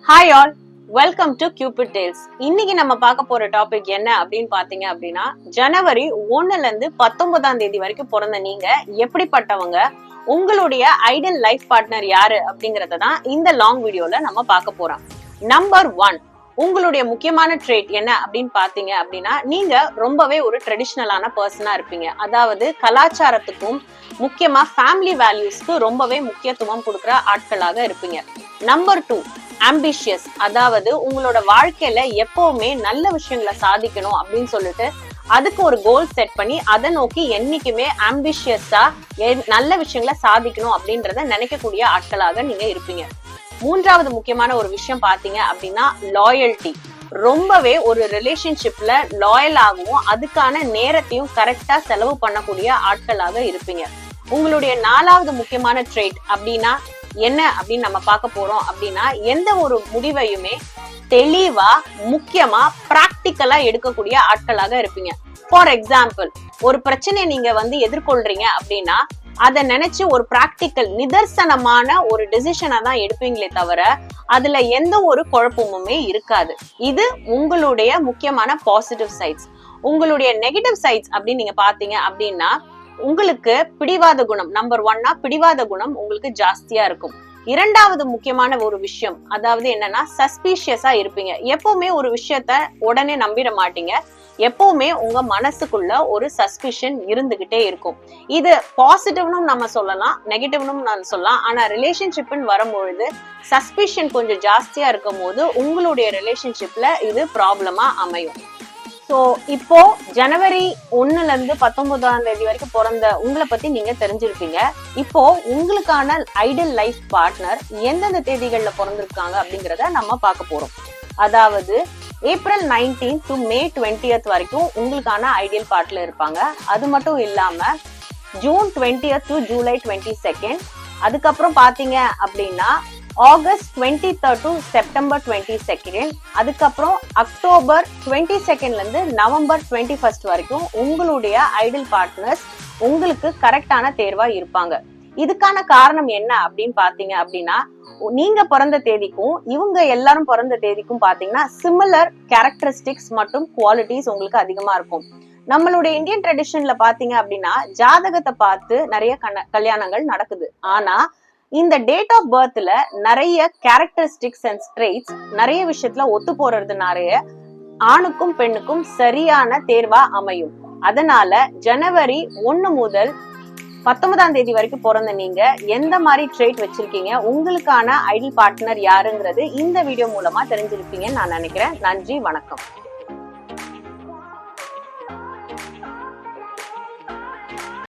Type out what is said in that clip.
Hi all, welcome to cubit tales. இன்னைக்கு நம்ம பார்க்க போற டாபிக் என்ன அப்படின்னு பாத்தீங்க அப்படின்னா, ஜனவரி 1ல இருந்து 19ஆம் தேதி வரைக்கும் பிறந்த நீங்க எப்படிப்பட்டவங்க, உங்களுடைய ஐடியல் லைஃப் பார்ட்னர் யாரு அப்படிங்கறத தான் இந்த லாங் வீடியோல நம்ம பார்க்க போறோம். நம்பர் 1, உங்களுடைய முக்கியமான ட்ரேட் என்ன அப்படின்னு பாத்தீங்க அப்படின்னா, நீங்க ரொம்பவே ஒரு ட்ரெடிஷ்னலான பர்சனா இருப்பீங்க. அதாவது கலாச்சாரத்துக்கும் முக்கியமா ஃபேமிலி வேல்யூஸ்க்கு ரொம்பவே முக்கியத்துவம் கொடுக்குற ஆட்களாக இருப்பீங்க. Number 2, ambitious. அதாவது உங்களோட வாழ்க்கையில எப்பவுமே நல்ல விஷயங்களை சாதிக்கணும் அப்படின்னு சொல்லிட்டு அதுக்கு ஒரு கோல் செட் பண்ணி அதை நோக்கி என்னைக்குமே ஆம்பிஷியஸா நல்ல விஷயங்களை சாதிக்கணும் அப்படின்றத நினைக்கக்கூடிய ஆட்களாக நீங்க இருப்பீங்க. மூன்றாவது முக்கியமான ஒரு விஷயம் பாத்தீங்க அப்படின்னா லாயல்டி. ரொம்பவே ஒரு ரிலேஷன்ஷிப்ல லாயல் ஆகவும் அதுக்கான நேரத்தையும் கரெக்டா செலவு பண்ணக்கூடிய ஆட்களாக இருப்பீங்க. உங்களுடைய 4வது முக்கியமான ட்ரேட் அப்படின்னா என்ன அப்படின்னு நம்ம பார்க்க போறோம் அப்படின்னா, எந்த ஒரு முடிவையுமே தெளிவா முக்கியமா பிராக்டிக்கலா எடுக்கக்கூடிய ஆட்களாக இருப்பீங்க. ஃபார் எக்ஸாம்பிள், ஒரு பிரச்சனையை நீங்க எதிர்கொள்றீங்க அப்படின்னா அதை நினைச்சு ஒரு பிராக்டிக்கல் நிதர்சனமான ஒரு டிசிஷனை தான் எடுப்பீங்களே தவிர அதுல எந்த ஒரு குழப்பமுமே இருக்காது. இது உங்களுடைய முக்கியமான பாசிட்டிவ் சைட்ஸ். உங்களுடைய நெகட்டிவ் சைட்ஸ் அப்படின்னு நீங்க பாத்தீங்க அப்படின்னா, உங்களுக்கு பிடிவாத குணம் நம்பர் 1 பிடிவாத குணம் உங்களுக்கு ஜாஸ்தியா இருக்கும். 2வது முக்கியமான ஒரு விஷயம் அதாவது என்னன்னா சஸ்பீஷியஸா இருப்பீங்க. எப்பவுமே ஒரு விஷயத்த உடனே நம்பிட மாட்டீங்க. எப்பவுமே உங்க மனசுக்குள்ள ஒரு சஸ்பிஷன் இருந்துகிட்டே இருக்கும். இது பாசிட்டிவ்னும் நம்ம சொல்லலாம், நெகட்டிவ்னும் நம்ம சொல்லலாம். ஆனா ரிலேஷன்ஷிப்னு வரும்பொழுது சஸ்பிஷன் கொஞ்சம் ஜாஸ்தியா இருக்கும் போது உங்களுடைய ரிலேஷன்ஷிப்ல இது ப்ராப்ளமா அமையும். சோ இப்போ ஜனவரி 1ல இருந்து 19ஆம் தேதி வரைக்கும் பிறந்த உங்களை பத்தி நீங்க தெரிஞ்சிருப்பீங்க. இப்போ உங்களுக்கான ஐடியல் லைஃப் பார்ட்னர் எந்தெந்த தேதிகள்ல பிறந்திருக்காங்க அப்படிங்கறத நம்ம பார்க்க போறோம். அதாவது ஏப்ரல் 19 to மே 20th வரைக்கும் உங்களுக்கான ஐடியல் பார்ட்ல இருப்பாங்க. அது மட்டும் இல்லாம June 20th to July 22nd, அதுக்கப்புறம் பாத்தீங்க அப்படின்னா August 23rd to September 22nd, அதுக்கப்புறம் அக்டோபர் 22ndல இருந்து நவம்பர் 21st வரைக்கும் உங்களுடைய ஐடியல் பார்ட்னர்ஸ் உங்களுக்கு கரெக்டான தேர்வா இருப்பாங்க. இதுக்கான காரணம் என்ன அப்படின்னு பாத்தீங்க அப்படின்னா, நீங்க பிறந்த தேதிக்கும் இவங்க எல்லாரும் பிறந்த தேதிக்கும் பாத்தீங்கன்னா சிமிலர் கேரக்டரிஸ்டிக்ஸ் மற்றும் குவாலிட்டிஸ் உங்களுக்கு அதிகமா இருக்கும். நம்மளுடைய இந்தியன் ட்ரெடிஷன்ல பாத்தீங்க அப்படின்னா ஜாதகத்தை பார்த்து நிறைய கல்யாணங்கள் நடக்குது. ஆனா இந்த டேட் ஆஃப் பர்த்ல நிறைய கேரக்டரிஸ்டிக்ஸ் அண்ட் ட்ரெய்ட்ஸ் நிறைய விஷயத்துல ஒத்து போறதுனால ஆணுக்கும் பெண்ணுக்கும் சரியான தேர்வா அமையும். அதனால ஜனவரி 1 முதல் 19ஆம் தேதி வரைக்கும் பிறந்த நீங்க எந்த மாதிரி ட்ரேட் வச்சிருக்கீங்க, உங்களுக்கான ஐடியல் பார்ட்னர் யாருங்கிறது இந்த வீடியோ மூலமா தெரிஞ்சிருப்பீங்கன்னு நான் நினைக்கிறேன். நன்றி, வணக்கம்.